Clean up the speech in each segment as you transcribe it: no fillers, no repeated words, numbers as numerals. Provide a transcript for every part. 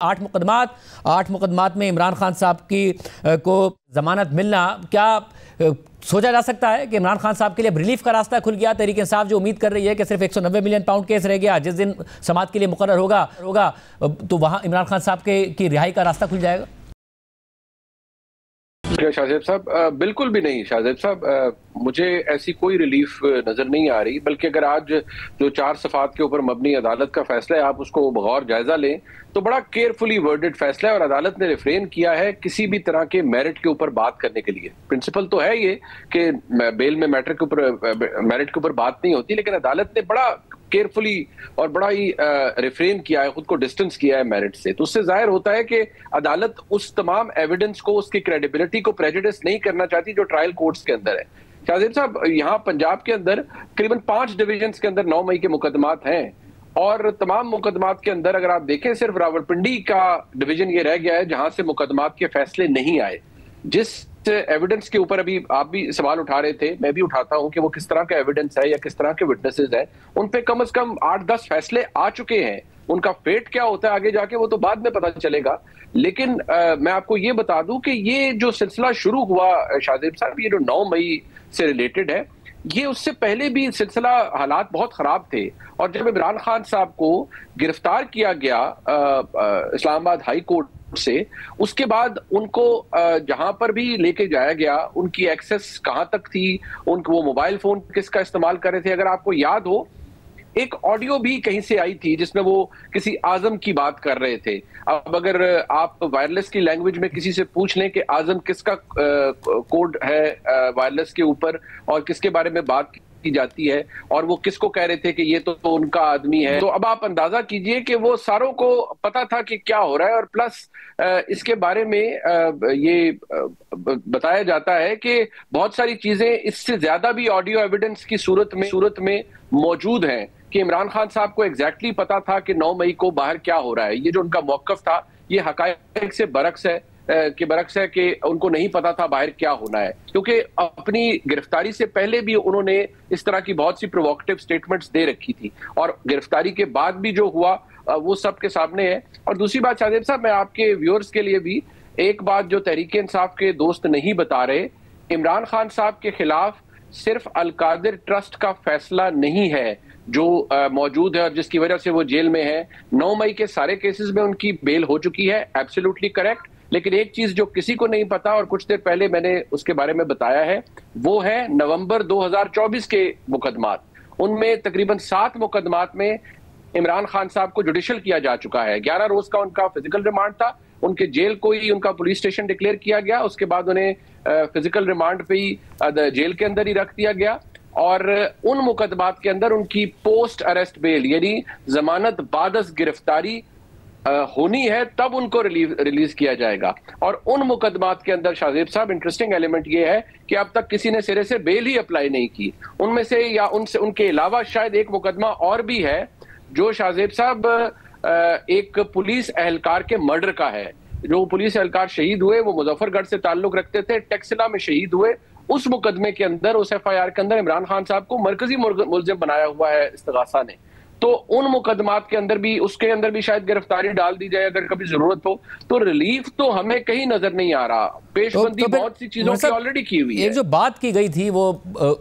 आठ मुकदमात में इमरान खान साहब की को जमानत मिलना, क्या सोचा जा सकता है कि इमरान खान साहब के लिए रिलीफ का रास्ता खुल गया? तहरीक इंसाफ जो उम्मीद कर रही है कि सिर्फ 190 मिलियन पाउंड केस रह गया, जिस दिन समाअत के लिए मुकर्रर होगा तो वहां इमरान खान साहब की रिहाई का रास्ता खुल जाएगा? शाहजेब साहब, बिल्कुल भी नहीं शाहजेब साहब, मुझे ऐसी कोई रिलीफ नजर नहीं आ रही। बल्कि अगर आज जो 4 सफ़ात के ऊपर मबनी अदालत का फैसला है, आप उसको बगौर जायजा लें तो बड़ा केयरफुली वर्डेड फैसला है और अदालत ने रिफ्रेन किया है किसी भी तरह के मेरिट के ऊपर बात करने के लिए। प्रिंसिपल तो है ये कि बेल में मेरिट के ऊपर बात नहीं होती, लेकिन अदालत ने बड़ा केयरफुली और बड़ा ही रिफ्रेन किया है, खुद को डिस्टेंस किया है मेरिट से। तो उससे जाहिर होता है कि अदालत उस तमाम एविडेंस को, उसकी क्रेडिबिलिटी को प्रेजुडिस नहीं करना चाहती जो ट्रायल कोर्ट्स के अंदर है। शाहजेब साहब, यहाँ पंजाब के अंदर करीबन 5 डिवीजन्स के अंदर 9 मई के मुकदमात हैं और तमाम मुकदमात के अंदर अगर आप देखें सिर्फ रावलपिंडी का डिवीजन ये रह गया है जहां से मुकदमात के फैसले नहीं आए। जिस एविडेंस के ऊपर अभी आप भी सवाल उठा रहे थे, मैं भी उठाता हूं कि वो किस तरह का एविडेंस है या किस तरह के विटनेसेस है, उन पे कम से कम 8-10 फैसले आ चुके हैं। उनका फेट क्या होता है आगे जाके वो तो बाद में पता चलेगा। लेकिन मैं आपको ये बता दूं कि ये जो सिलसिला शुरू हुआ शाहजेब साहब, ये जो 9 मई से रिलेटेड है, ये उससे पहले भी सिलसिला हालात बहुत खराब थे। और जब इमरान खान साहब को गिरफ्तार किया गया इस्लामाबाद हाई कोर्ट से, उसके बाद उनको जहां पर भी लेके जाया गया, उनकी एक्सेस कहां तक थी, उनको वो मोबाइल फोन किसका इस्तेमाल कर रहे थे, अगर आपको याद हो एक ऑडियो भी कहीं से आई थी जिसमें वो किसी आजम की बात कर रहे थे। अब अगर आप वायरलेस की लैंग्वेज में किसी से पूछ लें कि आजम किसका कोड है वायरलेस के ऊपर और किसके बारे में बात की जाती है और वो किसको कह रहे थे कि ये तो उनका आदमी है, तो अब आप अंदाजा कीजिए कि वो सारों को पता था कि क्या हो रहा है। और प्लस इसके बारे में ये बताया जाता है कि बहुत सारी चीजें इससे ज्यादा भी ऑडियो एविडेंस की सूरत में मौजूद हैं कि इमरान खान साहब को एग्जैक्टली पता था कि 9 मई को बाहर क्या हो रहा है। ये जो उनका मौकफ था ये हकायक से बरक्स है कि उनको नहीं पता था बाहर क्या होना है, क्योंकि अपनी गिरफ्तारी से पहले भी उन्होंने इस तरह की बहुत सी प्रोवोकेटिव स्टेटमेंट्स दे रखी थी और गिरफ्तारी के बाद भी जो हुआ वो सबके सामने है। और दूसरी बात शाहजेब साहब, मैं आपके व्यूअर्स के लिए भी एक बात जो तहरीक इंसाफ के दोस्त नहीं बता रहे, इमरान खान साहब के खिलाफ सिर्फ अल-कादिर ट्रस्ट का फैसला नहीं है जो मौजूद है और जिसकी वजह से वो जेल में है। 9 मई के सारे केसेस में उनकी बेल हो चुकी है, एब्सोल्युटली करेक्ट। लेकिन एक चीज जो किसी को नहीं पता और कुछ देर पहले मैंने उसके बारे में बताया है, वो है नवंबर 2024 के मुकदमात। उनमें तकरीबन 7 मुकदमात में इमरान खान साहब को जुडिशल किया जा चुका है। 11 रोज का उनका फिजिकल रिमांड था, उनके जेल को ही उनका पुलिस स्टेशन डिक्लेयर किया गया, उसके बाद उन्हें फिजिकल रिमांड पे ही जेल के अंदर ही रख दिया गया। और उन मुकदमात के अंदर उनकी पोस्ट अरेस्ट बेल यानी जमानत बादस गिरफ्तारी होनी है, तब उनको रिलीज किया जाएगा। और उन मुकदमात के अंदर शाहजेब साहब इंटरेस्टिंग एलिमेंट ये है कि अब तक किसी ने सिरे से बेल ही अप्लाई नहीं की। उनमें से या उनके अलावा शायद एक मुकदमा और भी है जो शाहजेब साहब एक पुलिस एहलकार के मर्डर का है। जो पुलिस एहलकार शहीद हुए वो मुजफ्फरगढ़ से ताल्लुक रखते थे, टेक्सिला में शहीद हुए। उस मुकदमे के अंदर, उस FIR के अंदर इमरान खान साहब को मरकजी मुलजिम बनाया हुआ है इस्तिगासा ने। तो उन मुकदमात के अंदर भी, उसके अंदर भी शायद गिरफ्तारी डाल दी जाए अगर कभी जरूरत हो। तो रिलीफ तो हमें कहीं नजर नहीं आ रहा। पेशबंदी बहुत सी चीजों की ऑलरेडी की हुई है। एक जो बात की गई थी वो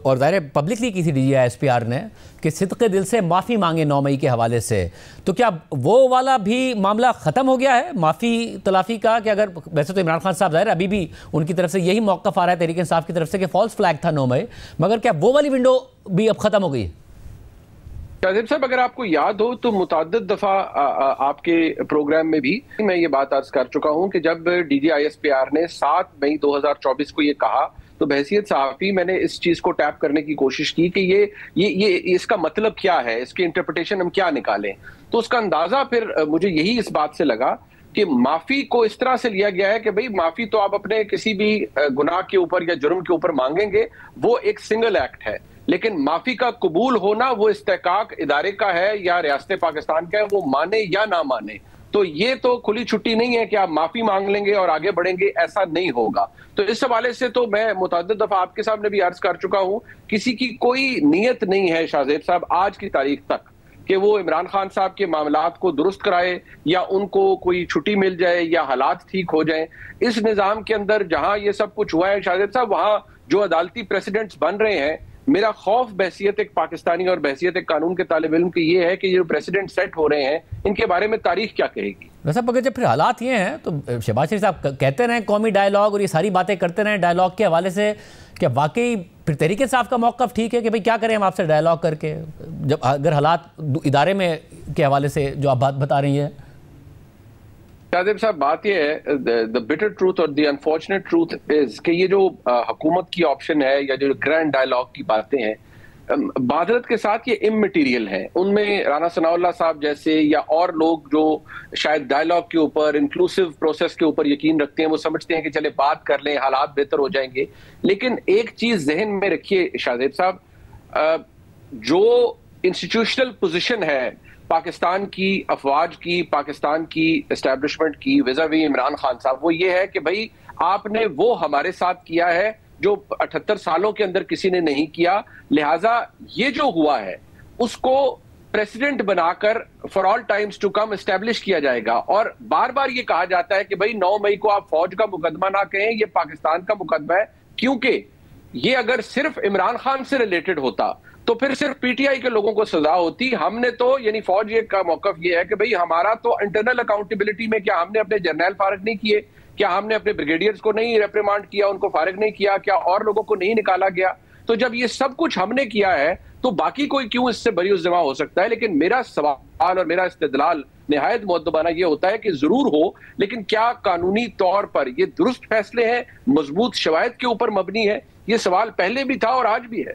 और जाहिर पब्लिकली की थी DGI-SPR ने कि सिद्क़े दिल से माफी मांगे 9 मई के हवाले से, तो क्या वो वाला भी मामला खत्म हो गया है माफी तलाफी का? कि अगर वैसे तो इमरान खान साहब जाहिर अभी भी उनकी तरफ से यही मौक़िफ़ आ रहा है तहरीक इंसाफ की तरफ से कि फॉल्स फ्लैग था 9 मई, मगर क्या वो वाली विंडो भी अब खत्म हो गई? शाहजेब साहब, अगर आपको याद हो तो मुतअद्दिद दफा आपके प्रोग्राम में भी मैं ये बात अर्ज कर चुका हूं कि जब DGI-SPR ने 7 मई 2024 को ये कहा तो बहैसियत सहाफ़ी मैंने इस चीज को टैप करने की कोशिश की कि ये इसका मतलब क्या है, इसकी इंटरप्रिटेशन हम क्या निकालें। तो उसका अंदाजा फिर मुझे यही इस बात से लगा कि माफी को इस तरह से लिया गया है कि भाई माफी तो आप अपने किसी भी गुनाह के ऊपर या जुर्म के ऊपर मांगेंगे, वो एक सिंगल एक्ट है, लेकिन माफी का कबूल होना वो इस्तेकाक इदारे का है या रियासत पाकिस्तान का है, वो माने या ना माने। तो ये तो खुली छुट्टी नहीं है कि आप माफी मांग लेंगे और आगे बढ़ेंगे, ऐसा नहीं होगा। तो इस हवाले से तो मैं मुतअद्दिद दफा आपके सामने भी अर्ज कर चुका हूं, किसी की कोई नीयत नहीं है शाहजेब साहब आज की तारीख तक कि वो इमरान खान साहब के मामलात को दुरुस्त कराए या उनको कोई छुट्टी मिल जाए या हालात ठीक हो जाए। इस निज़ाम के अंदर जहां ये सब कुछ हुआ है शाहिद साहब, वहां जो अदालती प्रेसिडेंट्स बन रहे हैं, मेरा खौफ बहसियत एक पाकिस्तानी और बहसियत एक कानून के तालिब इल्म की ये है कि ये जो प्रेसिडेंट सेट हो रहे हैं, इनके बारे में तारीख क्या कहेगी। वैसे अगर जब फिर हालात ये हैं तो शहबाज शरीफ साहब कहते रहें कौमी डायलॉग और ये सारी बातें करते रहें डायलॉग के हवाले से, क्या वाकई फिर तहरीक इंसाफ का मौक़िफ़ ठीक है कि भाई क्या करें हम आपसे डायलॉग करके, जब अगर हालात इदारे में के हवाले से जो आप बात बता रही हैं? शाहजेब साहब, बात यह है, द बिटर ट्रूथ और द अनफॉर्चुनेट ट्रूथ इज कि ये जो हुकूमत की ऑप्शन है या जो ग्रैंड डायलॉग की बातें हैं, बादरत के साथ ये इममटीरियल है। उनमें राना सनाउल्लाह साहब जैसे या और लोग जो शायद डायलॉग के ऊपर, इंक्लूसिव प्रोसेस के ऊपर यकीन रखते हैं, वो समझते हैं कि चले बात कर लें, हालात बेहतर हो जाएंगे। लेकिन एक चीज जहन में रखिए शाहजेब साहब, जो इंस्टीट्यूशनल पोजीशन है पाकिस्तान की अफवाज की, पाकिस्तान की एस्टैब्लिशमेंट की विज़ावी इमरान खान साहब, वो ये है कि भाई आपने वो हमारे साथ किया है जो 78 सालों के अंदर किसी ने नहीं किया, लिहाजा ये जो हुआ है उसको प्रेसिडेंट बनाकर for all times to come establish किया जाएगा। और बार बार ये कहा जाता है कि भाई 9 मई को आप फौज का मुकदमा ना कहें, ये पाकिस्तान का मुकदमा है, क्योंकि ये अगर सिर्फ इमरान खान से रिलेटेड होता तो फिर सिर्फ पीटीआई के लोगों को सजा होती। हमने तो यानी फौज ये का मौकफ ये है कि भाई हमारा तो इंटरनल अकाउंटेबिलिटी में, क्या हमने अपने जर्नल फारिग नहीं किए, क्या हमने अपने ब्रिगेडियर्स को नहीं रेप्रिमांड किया, उनको फारिग नहीं किया, क्या और लोगों को नहीं निकाला गया? तो जब ये सब कुछ हमने किया है तो बाकी कोई क्यों इससे बरीउज़्ज़मा हो सकता है? लेकिन मेरा सवाल और मेरा इस्तेदलाल निहायत मुअद्दबाना ये होता है कि जरूर हो, लेकिन क्या कानूनी तौर पर ये दुरुस्त फैसले हैं, मजबूत शवायद के ऊपर मबनी है? ये सवाल पहले भी था और आज भी है।